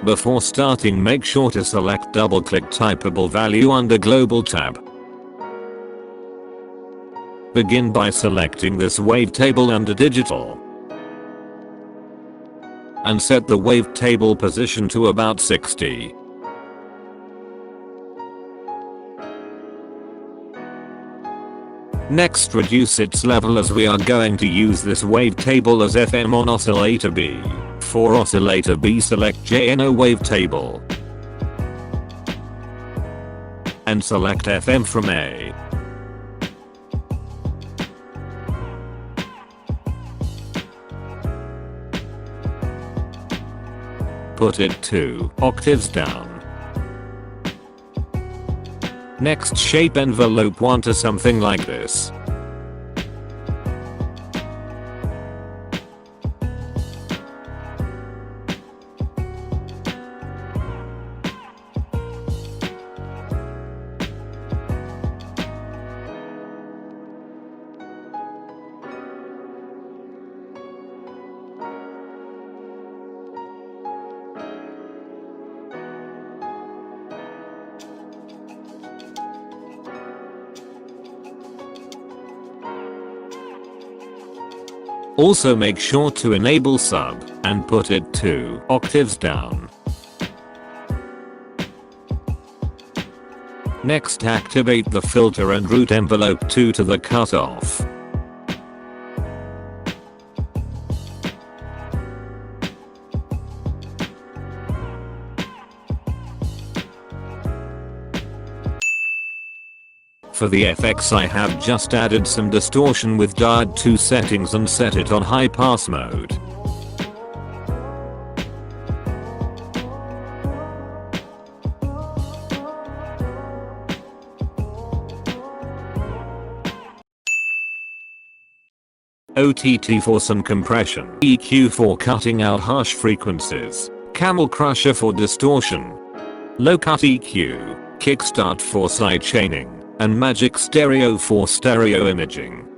Before starting, make sure to select double-click typable value under Global tab. Begin by selecting this wavetable under Digital and set the wavetable position to about 60. Next, reduce its level as we are going to use this wavetable as FM on oscillator B. For oscillator B, select JNO wavetable and select FM from A. Put it 2 octaves down. Next, shape envelope 1 to something like this. Also make sure to enable sub and put it 2 octaves down. Next, activate the filter and route envelope 2 to the cutoff. For the FX, I have just added some distortion with diode 2 settings and set it on high pass mode. OTT for some compression, EQ for cutting out harsh frequencies, Camel Crusher for distortion, Low Cut EQ, Kickstart for sidechaining, and Magic Stereo for stereo imaging.